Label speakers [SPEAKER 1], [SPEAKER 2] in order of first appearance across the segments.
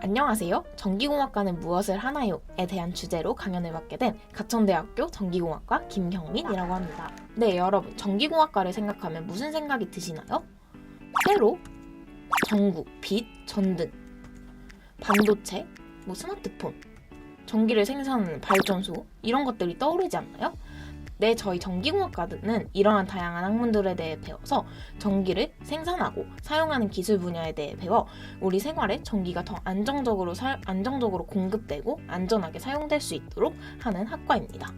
[SPEAKER 1] 안녕하세요. 전기공학과는 무엇을 하나요?에 대한 주제로 강연을 맡게 된 가천대학교 전기공학과 김경민이라고 합니다. 네, 여러분, 전기공학과를 생각하면 무슨 생각이 드시나요? 회로, 전구, 빛, 전등, 반도체, 스마트폰, 전기를 생산하는 발전소 이런 것들이 떠오르지 않나요? 네, 저희 전기공학과는 이러한 다양한 학문들에 대해 배워서 전기를 생산하고 사용하는 기술 분야에 대해 배워 우리 생활에 전기가 더 안정적으로 공급되고 안전하게 사용될 수 있도록 하는 학과입니다.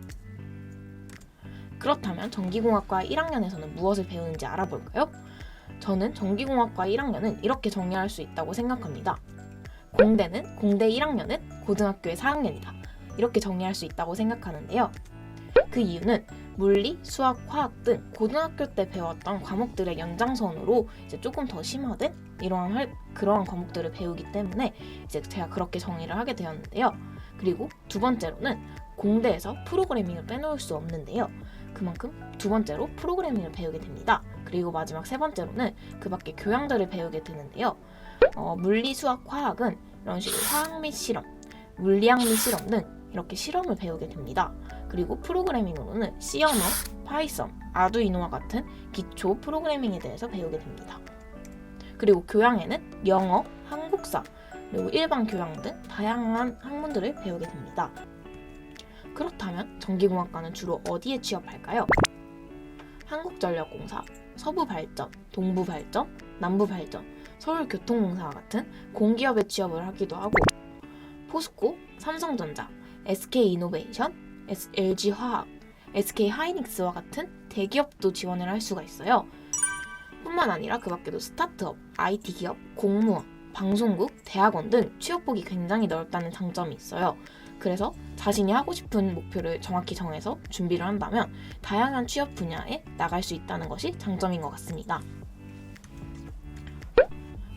[SPEAKER 1] 그렇다면 전기공학과 1학년에서는 무엇을 배우는지 알아볼까요? 저는 전기공학과 1학년은 이렇게 정리할 수 있다고 생각합니다. 공대 1학년은 고등학교의 4학년이다. 이렇게 정리할 수 있다고 생각하는데요. 그 이유는 물리, 수학, 화학 등 고등학교 때 배웠던 과목들의 연장선으로 이제 조금 더 심화된 그러한 과목들을 배우기 때문에 이제 제가 그렇게 정의를 하게 되었는데요. 그리고 두 번째로는 공대에서 프로그래밍을 빼놓을 수 없는데요. 그만큼 두 번째로 프로그래밍을 배우게 됩니다. 그리고 마지막 세 번째로는 그 밖에 교양들을 배우게 되는데요. 물리, 수학, 화학은 이런 식으로 화학 및 실험, 물리학 및 실험 등 이렇게 실험을 배우게 됩니다. 그리고 프로그래밍으로는 C 언어, 파이썬, 아두이노와 같은 기초 프로그래밍에 대해서 배우게 됩니다. 그리고 교양에는 영어, 한국사, 그리고 일반 교양 등 다양한 학문들을 배우게 됩니다. 그렇다면 전기공학과는 주로 어디에 취업할까요? 한국전력공사, 서부발전, 동부발전, 남부발전, 서울교통공사와 같은 공기업에 취업을 하기도 하고 포스코, 삼성전자, SK이노베이션, LG화학, SK하이닉스와 같은 대기업도 지원을 할 수가 있어요. 뿐만 아니라 그 밖에도 스타트업, IT 기업, 공무원, 방송국, 대학원 등 취업폭이 굉장히 넓다는 장점이 있어요. 그래서 자신이 하고 싶은 목표를 정확히 정해서 준비를 한다면 다양한 취업 분야에 나갈 수 있다는 것이 장점인 것 같습니다.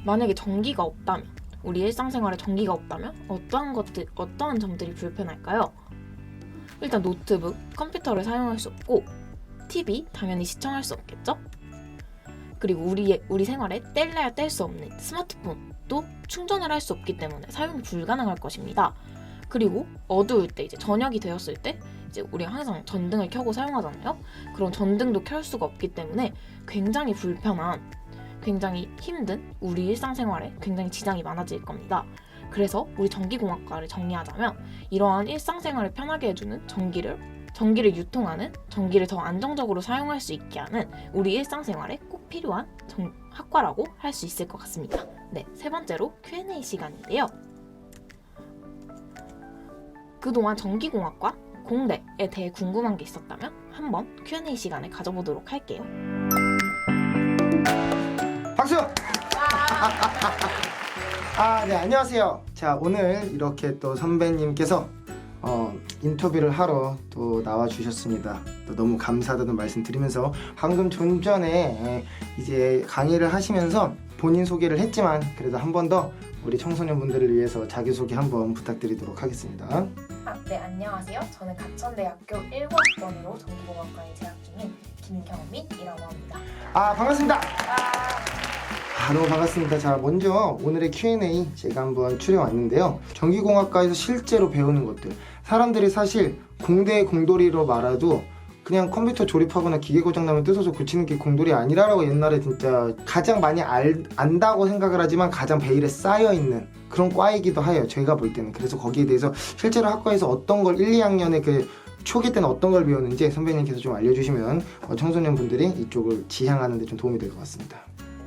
[SPEAKER 1] 만약에 전기가 없다면, 우리 일상생활에 전기가 없다면 어떠한 점들이 불편할까요? 일단 노트북, 컴퓨터를 사용할 수 없고 TV 당연히 시청할 수 없겠죠? 그리고 우리 생활에 뗄래야 뗄 수 없는 스마트폰도 충전을 할 수 없기 때문에 사용이 불가능할 것입니다. 그리고 어두울 때 이제 저녁이 되었을 때 이제 우리가 항상 전등을 켜고 사용하잖아요. 그런 전등도 켤 수가 없기 때문에 굉장히 불편한, 굉장히 힘든 우리 일상생활에 굉장히 지장이 많아질 겁니다. 그래서 우리 전기공학과를 정리하자면 이러한 일상생활을 편하게 해주는 전기를 유통하는, 전기를 더 안정적으로 사용할 수 있게 하는 우리 일상생활에 꼭 필요한 학과라고 할 수 있을 것 같습니다. 네, 세 번째로 Q&A 시간인데요. 그동안 전기공학과, 공대에 대해 궁금한 게 있었다면 한번 Q&A 시간을 가져보도록 할게요.
[SPEAKER 2] 박수! 네, 안녕하세요. 자, 오늘 이렇게 또 선배님께서 인터뷰를 하러 또 나와주셨습니다. 또 너무 감사하다는 말씀 드리면서 방금 좀 전에 이제 강의를 하시면서 본인 소개를 했지만 그래도 한 번 더 우리 청소년분들을 위해서 자기소개 한번 부탁드리도록 하겠습니다.
[SPEAKER 1] 네, 안녕하세요. 저는 가천대학교 19학번으로 전기공학과에 재학 중인 김경민이라고 합니다.
[SPEAKER 2] 반갑습니다. 너무 반갑습니다. 자, 먼저 오늘의 Q&A 제가 한번 추려왔는데요. 전기공학과에서 실제로 배우는 것들, 사람들이 사실 공대 공돌이로 말해도 그냥 컴퓨터 조립하거나 기계 고장나면 뜯어서 고치는 게 공돌이 아니라라고 옛날에 진짜 가장 많이 안다고 생각을 하지만 가장 베일에 쌓여있는 그런 과이기도 해요, 제가 볼 때는. 그래서 거기에 대해서 실제로 학과에서 어떤 걸 1, 2학년에 그 초기 때는 어떤 걸 배웠는지 선배님께서 좀 알려주시면 청소년분들이 이쪽을 지향하는 데 좀 도움이 될 것 같습니다.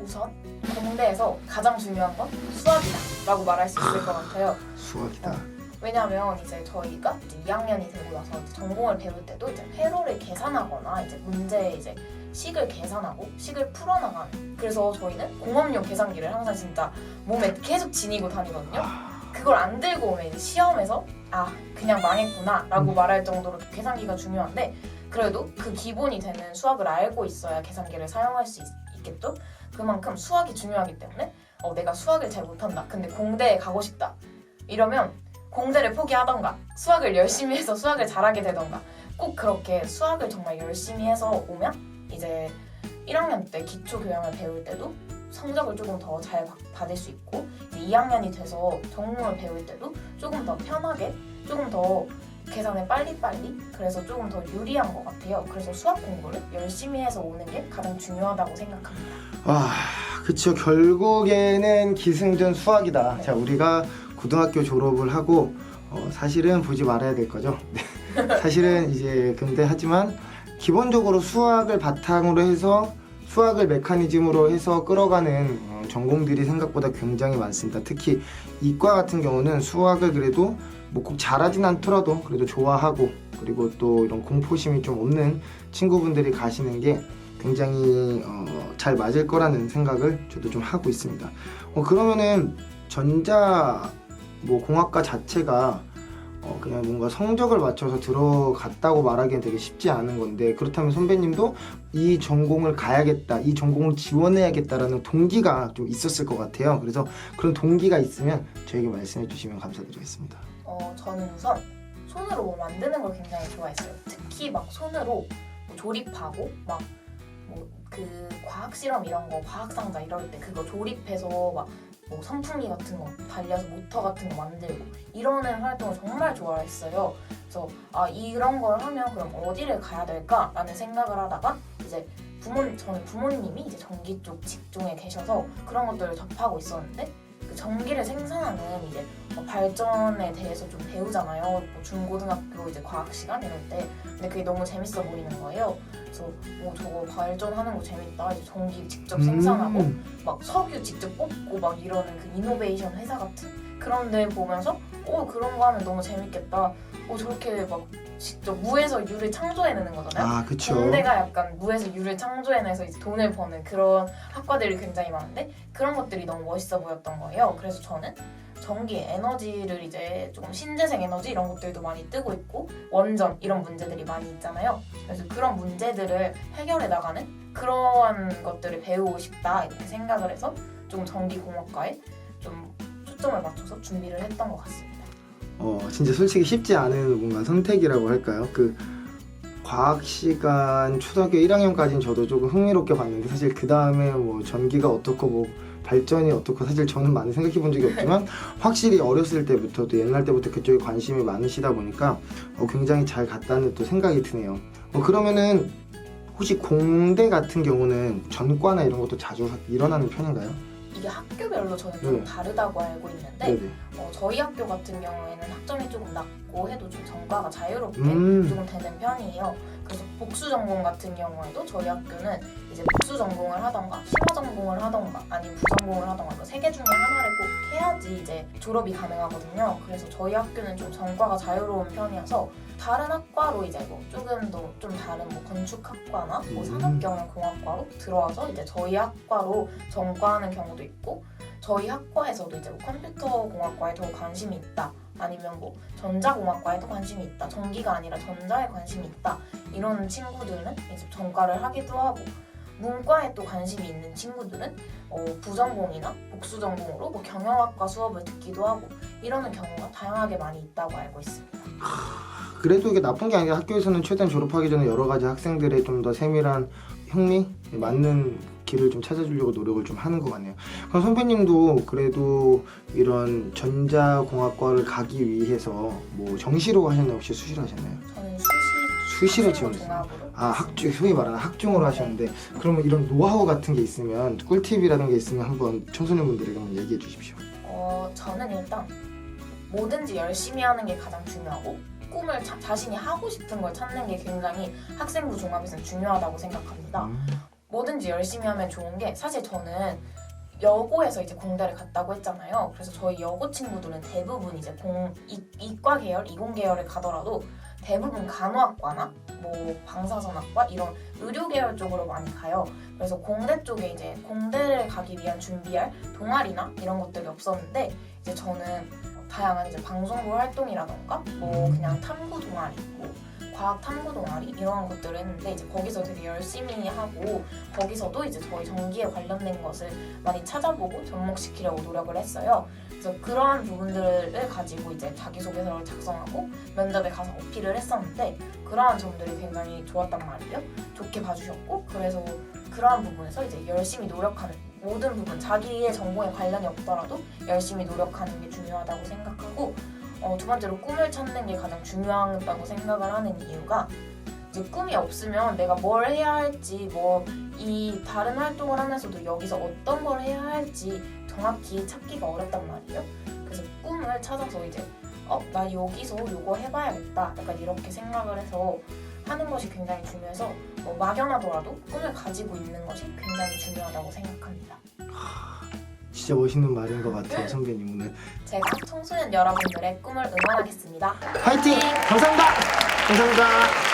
[SPEAKER 1] 우선 공대에서 가장 중요한 건 수학이다 라고 말할 수 있을 것 같아요.
[SPEAKER 2] 수학이다.
[SPEAKER 1] 왜냐하면 이제 저희가 이제 2학년이 되고 나서 전공을 배울 때도 이제 회로를 계산하거나 이제 문제에 이제 식을 계산하고 식을 풀어나가는, 그래서 저희는 공업용 계산기를 항상 진짜 몸에 계속 지니고 다니거든요. 그걸 안 들고 오면 이제 시험에서 그냥 망했구나 라고 말할 정도로 계산기가 중요한데, 그래도 그 기본이 되는 수학을 알고 있어야 계산기를 사용할 수 있겠죠? 그만큼 수학이 중요하기 때문에 내가 수학을 잘 못한다, 근데 공대에 가고 싶다 이러면 공대를 포기하던가 수학을 열심히 해서 수학을 잘하게 되던가, 꼭 그렇게 수학을 정말 열심히 해서 오면 이제 1학년 때 기초 교양을 배울 때도 성적을 조금 더 잘 받을 수 있고 이제 2학년이 돼서 전공을 배울 때도 조금 더 편하게 조금 더 계산을 빨리빨리 그래서 조금 더 유리한 것 같아요. 그래서 수학 공부를 열심히 해서 오는 게 가장 중요하다고 생각합니다.
[SPEAKER 2] 와, 그쵸. 결국에는 기승전 수학이다.
[SPEAKER 1] 네.
[SPEAKER 2] 자, 우리가 고등학교 졸업을 하고 사실은 보지 말아야 될 거죠. 사실은 이제 근데 하지만 기본적으로 수학을 바탕으로 해서 수학을 메커니즘으로 해서 끌어가는 전공들이 생각보다 굉장히 많습니다. 특히 이과 같은 경우는 수학을 그래도 뭐 꼭 잘하진 않더라도 그래도 좋아하고 그리고 또 이런 공포심이 좀 없는 친구분들이 가시는 게 굉장히 잘 맞을 거라는 생각을 저도 좀 하고 있습니다. 그러면은 전자 뭐 공학과 자체가 그냥 뭔가 성적을 맞춰서 들어갔다고 말하기엔 되게 쉽지 않은 건데 그렇다면 선배님도 이 전공을 가야겠다, 이 전공을 지원해야겠다라는 동기가 좀 있었을 것 같아요. 그래서 그런 동기가 있으면 저에게 말씀해 주시면 감사드리겠습니다.
[SPEAKER 1] 저는 우선 손으로 뭐 만드는 걸 굉장히 좋아했어요. 특히 막 손으로 뭐 조립하고 막 뭐 그 과학 실험 이런 거 과학 상자 이럴 때 그거 조립해서 막 뭐 선풍기 같은 거 달려서 모터 같은 거 만들고 이러는 활동을 정말 좋아했어요. 그래서 이런 걸 하면 그럼 어디를 가야 될까라는 생각을 하다가 이제 저는 부모님이 이제 전기 쪽 직종에 계셔서 그런 것들을 접하고 있었는데 그 전기를 생산하는 이제 발전에 대해서 좀 배우잖아요. 뭐 중고등학교 이제 과학 시간 이럴 때. 근데 그게 너무 재밌어 보이는 거예요. 그래서 저거 발전하는 거 재밌다. 이제 전기 직접 생산하고 막 석유 직접 뽑고 막 이러는 그 이노베이션 회사 같은 그런 데 보면서 그런 거 하면 너무 재밌겠다. 저렇게 막 직접 무에서 유를 창조해내는 거잖아요.
[SPEAKER 2] 아, 그쵸.
[SPEAKER 1] 공대가 약간 무에서 유를 창조해내서 이제 돈을 버는 그런 학과들이 굉장히 많은데 그런 것들이 너무 멋있어 보였던 거예요. 그래서 저는 전기 에너지를 이제 조금 신재생 에너지 이런 것들도 많이 뜨고 있고 원전 이런 문제들이 많이 있잖아요. 그래서 그런 문제들을 해결해 나가는 그런 것들을 배우고 싶다 이렇게 생각을 해서 좀 전기공학과에 좀 초점을 맞춰서 준비를 했던 것 같습니다.
[SPEAKER 2] 진짜 솔직히 쉽지 않은 뭔가 선택이라고 할까요? 그 과학 시간 초등학교 1학년까지는 저도 조금 흥미롭게 봤는데 사실 그 다음에 뭐 전기가 어떻고 뭐 발전이 어떻고 사실 저는 많이 생각해 본 적이 없지만 확실히 어렸을 때부터 또 옛날 때부터 그쪽에 관심이 많으시다 보니까 굉장히 잘 갔다는 또 생각이 드네요. 그러면은 혹시 공대 같은 경우는 전과나 이런 것도 자주 일어나는 편인가요?
[SPEAKER 1] 이게 학교별로 저는 좀 다르다고 알고 있는데
[SPEAKER 2] 네네.
[SPEAKER 1] 저희 학교 같은 경우에는 학점이 조금 낮고 해도 좀 전과가 자유롭게 조금 되는 편이에요. 그래서 복수 전공 같은 경우에도 저희 학교는 이제 복수 전공을 하던가 심화 전공을 하던가 아니면 부전공을 하던가 세 개 중에 하나를 꼭 해야지 이제 졸업이 가능하거든요. 그래서 저희 학교는 좀 전과가 자유로운 편이어서 다른 학과로 이제 뭐 조금 더 좀 다른 뭐 건축학과나 뭐 산업경영공학과로 들어와서 이제 저희 학과로 전과하는 경우도 있고 저희 학과에서도 이제 뭐 컴퓨터공학과에 더 관심이 있다 아니면 뭐 전자공학과에도 관심이 있다 전기가 아니라 전자에 관심이 있다 이런 친구들은 이제 전과를 하기도 하고 문과에 또 관심이 있는 친구들은 부전공이나 복수전공으로 뭐 경영학과 수업을 듣기도 하고 이러는 경우가 다양하게 많이 있다고 알고 있습니다.
[SPEAKER 2] 그래도 이게 나쁜 게 아니라 학교에서는 최대한 졸업하기 전에 여러 가지 학생들의 좀 더 세밀한 흥미, 맞는 길을 좀 찾아주려고 노력을 좀 하는 것 같네요. 그럼 선배님도 그래도 이런 전자공학과를 가기 위해서 뭐 정시로 하셨나요? 혹시 수시로 하셨나요?
[SPEAKER 1] 저는
[SPEAKER 2] 수시로 지원했어요. 소위 말하는 학종으로 하셨는데 그러면 이런 노하우 같은 게 있으면 꿀팁이라는 게 있으면 한번 청소년분들에게 한번 얘기해 주십시오.
[SPEAKER 1] 저는 일단 뭐든지 열심히 하는 게 가장 중요하고 꿈을 자신이 하고 싶은 걸 찾는 게 굉장히 학생부 종합에서는 중요하다고 생각합니다. 뭐든지 열심히 하면 좋은 게 사실 저는 여고에서 이제 공대를 갔다고 했잖아요. 그래서 저희 여고 친구들은 대부분 이제 이과 계열, 이공 계열을 가더라도 대부분 간호학과나 뭐 방사선학과 이런 의료 계열 쪽으로 많이 가요. 그래서 공대 쪽에 이제 공대를 가기 위한 준비할 동아리나 이런 것들이 없었는데 이제 저는 다양한 이제 방송부 활동이라던가 뭐 그냥 탐구 동아리, 뭐 과학 탐구 동아리 이런 것들을 했는데 이제 거기서 되게 열심히 하고 거기서도 이제 저희 전기에 관련된 것을 많이 찾아보고 접목시키려고 노력을 했어요. 그래서 그러한 부분들을 가지고 이제 자기소개서를 작성하고 면접에 가서 어필을 했었는데 그러한 점들이 굉장히 좋았단 말이에요. 좋게 봐주셨고 그래서 그러한 부분에서 이제 열심히 노력하는 모든 부분, 자기의 전공에 관련이 없더라도 열심히 노력하는 게 중요하다고 생각하고 두 번째로 꿈을 찾는 게 가장 중요하다고 생각을 하는 이유가 이제 꿈이 없으면 내가 뭘 해야 할지 이 다른 활동을 하면서도 여기서 어떤 걸 해야 할지 정확히 찾기가 어렵단 말이에요. 그래서 꿈을 찾아서 이제 나 여기서 요거 해봐야겠다 약간 이렇게 생각을 해서 하는 것이 굉장히 중요해서 막연하더라도 꿈을 가지고 있는 것이 굉장히 중요하다고 생각합니다.
[SPEAKER 2] 진짜 멋있는 말인 것 같아요, 선배님 오늘.
[SPEAKER 1] 제가 청소년 여러분들의 꿈을 응원하겠습니다.
[SPEAKER 2] 화이팅! 감사합니다. 감사합니다.